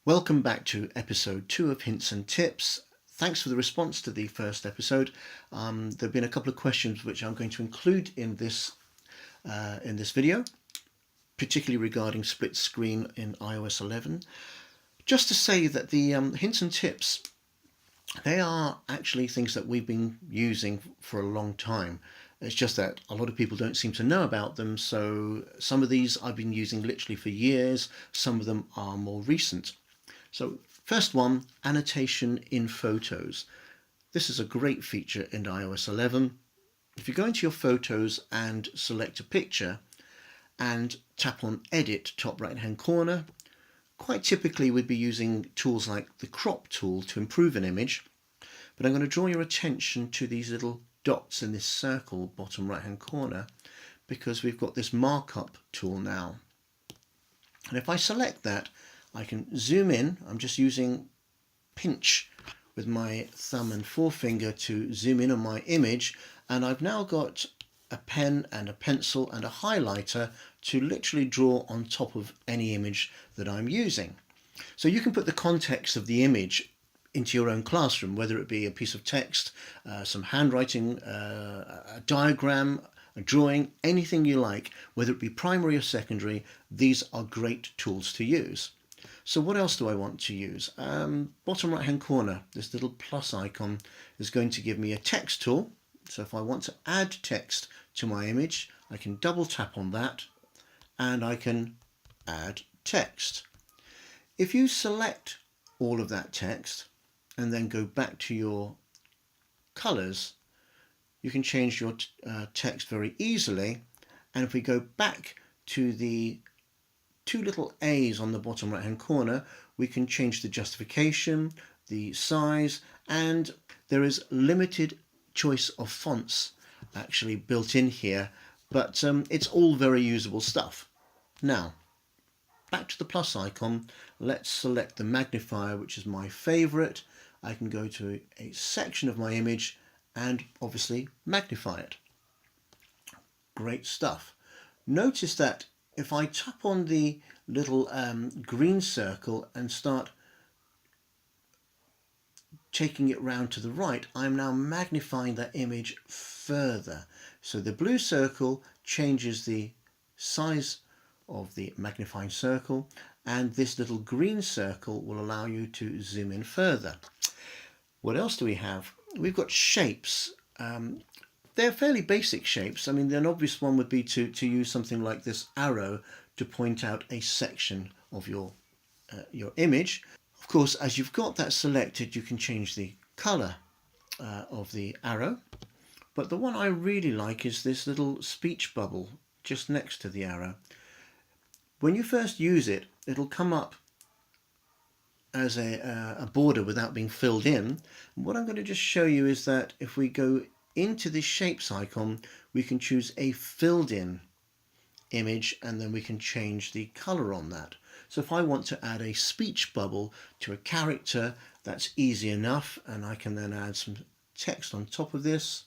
Welcome back to episode 2 of Hints and Tips. Thanks for the response to the first episode. There have been a couple of questions which I'm going to include in this video, particularly regarding split screen in iOS 11. Just to say that the hints and tips, they are actually things that we've been using for a long time. It's just that a lot of people don't seem to know about them, so some of these I've been using literally for years, some of them are more recent. So first one, annotation in photos. This is a great feature in iOS 11. If you go into your photos and select a picture and tap on edit top right hand corner, quite typically we'd be using tools like the crop tool to improve an image, but I'm going to draw your attention to these little dots in this circle bottom right hand corner because we've got this markup tool now. And if I select that, I can zoom in. I'm just using pinch with my thumb and forefinger to zoom in on my image, and I've now got a pen and a pencil and a highlighter to literally draw on top of any image that I'm using. So you can put the context of the image into your own classroom, whether it be a piece of text, some handwriting, a diagram, a drawing, anything you like, whether it be primary or secondary. These are great tools to use. So what else do I want to use? Bottom right hand corner, this little plus icon is going to give me a text tool. So if I want to add text to my image, I can double tap on that and I can add text. If you select all of that text and then go back to your colors, you can change your text very easily. And if we go back to the two little A's on the bottom right hand corner, we can change the justification, the size, and there is limited choice of fonts actually built in here, but it's all very usable stuff. Now back to the plus icon, let's select the magnifier, which is my favorite. I can go to a section of my image and obviously magnify it. Great stuff. Notice that if I tap on the little green circle and start taking it round to the right, I'm now magnifying that image further. So the blue circle changes the size of the magnifying circle, and this little green circle will allow you to zoom in further. What else do we have? We've got shapes. They're fairly basic shapes. I mean, an obvious one would be to use something like this arrow to point out a section of your image. Of course, as you've got that selected, you can change the color of the arrow. But the one I really like is this little speech bubble just next to the arrow. When you first use it, it'll come up as a border without being filled in. What I'm going to just show you is that if we go into this shapes icon, we can choose a filled in image and then we can change the color on that. So if I want to add a speech bubble to a character, that's easy enough, and I can then add some text on top of this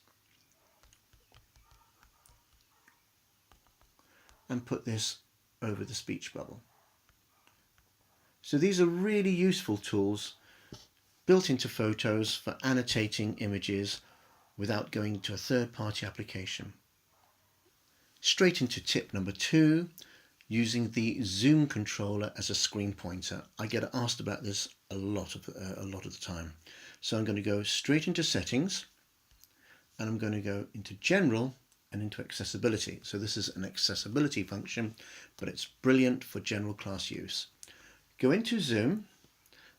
and put this over the speech bubble. So these are really useful tools built into Photos for annotating images without going to a third-party application. Straight into tip number 2, using the zoom controller as a screen pointer. I get asked about this a lot of the time. So I'm going to go straight into settings, and I'm going to go into general and into accessibility. So this is an accessibility function, but it's brilliant for general class use. Go into zoom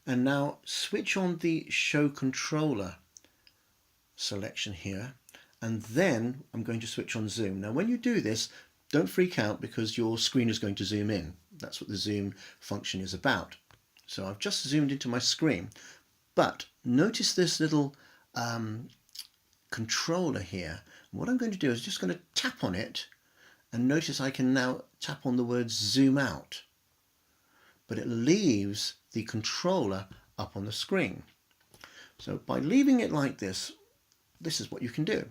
and now switch on the show controller selection here, and then I'm going to switch on zoom. Now when you do this, don't freak out because your screen is going to zoom in. That's what the zoom function is about. So I've just zoomed into my screen, but notice this little controller here. What I'm going to do is just going to tap on it, and notice I can now tap on the word zoom out, but it leaves the controller up on the screen. So by leaving it like this, this is what you can do.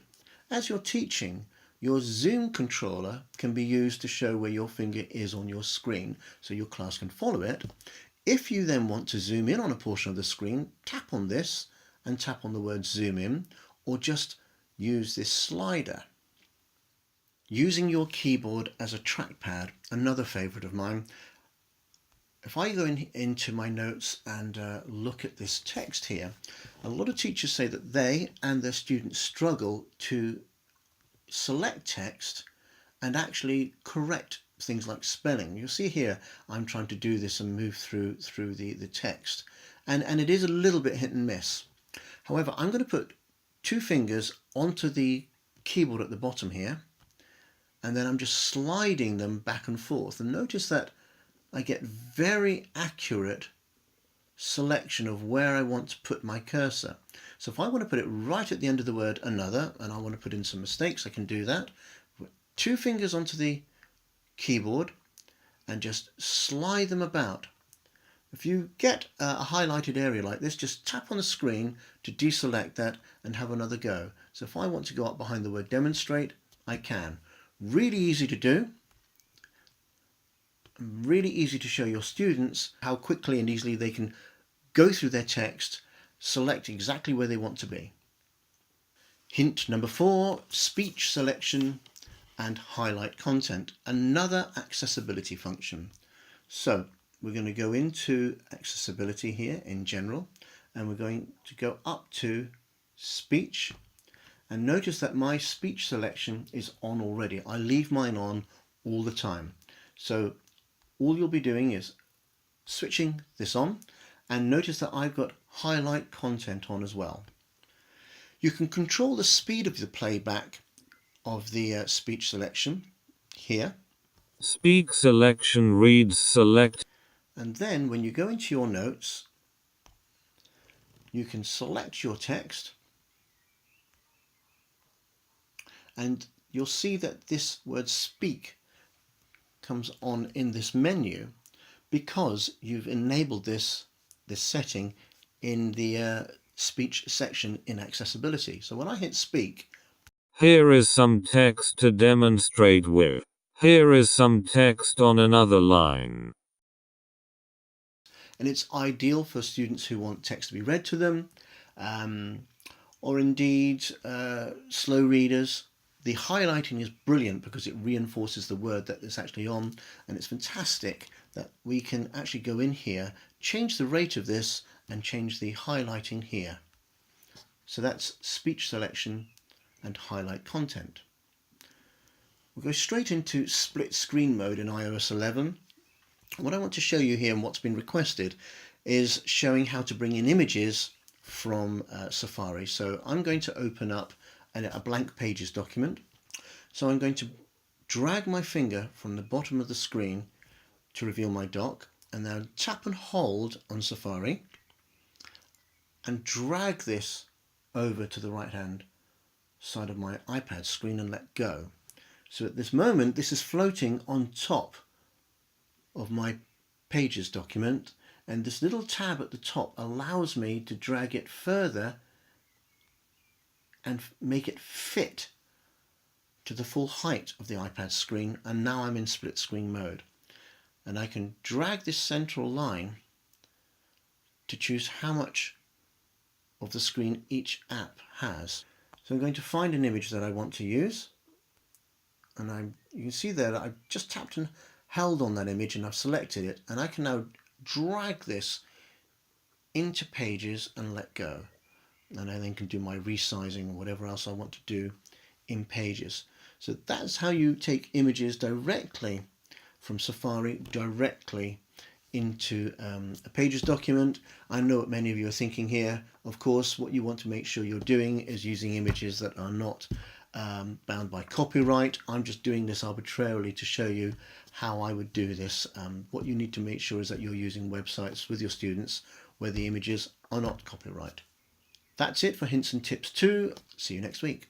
As you're teaching, your zoom controller can be used to show where your finger is on your screen so your class can follow it. If you then want to zoom in on a portion of the screen, tap on this and tap on the word zoom in, or just use this slider. Using your keyboard as a trackpad, another favourite of mine. If I go into my notes and look at this text here, a lot of teachers say that they and their students struggle to select text and actually correct things like spelling. You'll see here I'm trying to do this and move through the text, and it is a little bit hit and miss. However, I'm going to put 2 fingers onto the keyboard at the bottom here, and then I'm just sliding them back and forth, and notice that I get very accurate selection of where I want to put my cursor. So if I want to put it right at the end of the word another, and I want to put in some mistakes, I can do that. Put 2 fingers onto the keyboard and just slide them about. If you get a highlighted area like this, just tap on the screen to deselect that and have another go. So if I want to go up behind the word demonstrate, I can. Really easy to do. Really easy to show your students how quickly and easily they can go through their text, select exactly where they want to be. Hint number 4, speech selection and highlight content, another accessibility function. So we're going to go into accessibility here in general, and we're going to go up to speech, and notice that my speech selection is on already. I leave mine on all the time. So all you'll be doing is switching this on, and notice that I've got highlight content on as well. You can control the speed of the playback of the speech selection here. Speak selection reads select. And then when you go into your notes, you can select your text, and you'll see that this word speak comes on in this menu because you've enabled this setting in the speech section in accessibility. So when I hit speak, Here is some text to demonstrate with. Here is some text on another line. and it's ideal for students who want text to be read to them, or indeed slow readers. The highlighting is brilliant because it reinforces the word that it's actually on, and it's fantastic that we can actually go in here, change the rate of this, and change the highlighting here. So that's speech selection and highlight content. We'll go straight into split screen mode in iOS 11. What I want to show you here and what's been requested is showing how to bring in images from Safari. So I'm going to open up a blank Pages document. So I'm going to drag my finger from the bottom of the screen to reveal my doc, and then tap and hold on Safari and drag this over to the right hand side of my iPad screen and let go. So at this moment this is floating on top of my Pages document, and this little tab at the top allows me to drag it further and make it fit to the full height of the iPad screen, and now I'm in split screen mode. And I can drag this central line to choose how much of the screen each app has. So I'm going to find an image that I want to use, and you can see there that I've just tapped and held on that image and I've selected it, and I can now drag this into Pages and let go, and I then can do my resizing or whatever else I want to do in Pages. So that's how you take images directly from Safari directly into a Pages document. I know what many of you are thinking here. Of course, what you want to make sure you're doing is using images that are not bound by copyright. I'm just doing this arbitrarily to show you how I would do this. What you need to make sure is that you're using websites with your students where the images are not copyright. That's it for Hints and Tips 2. See you next week.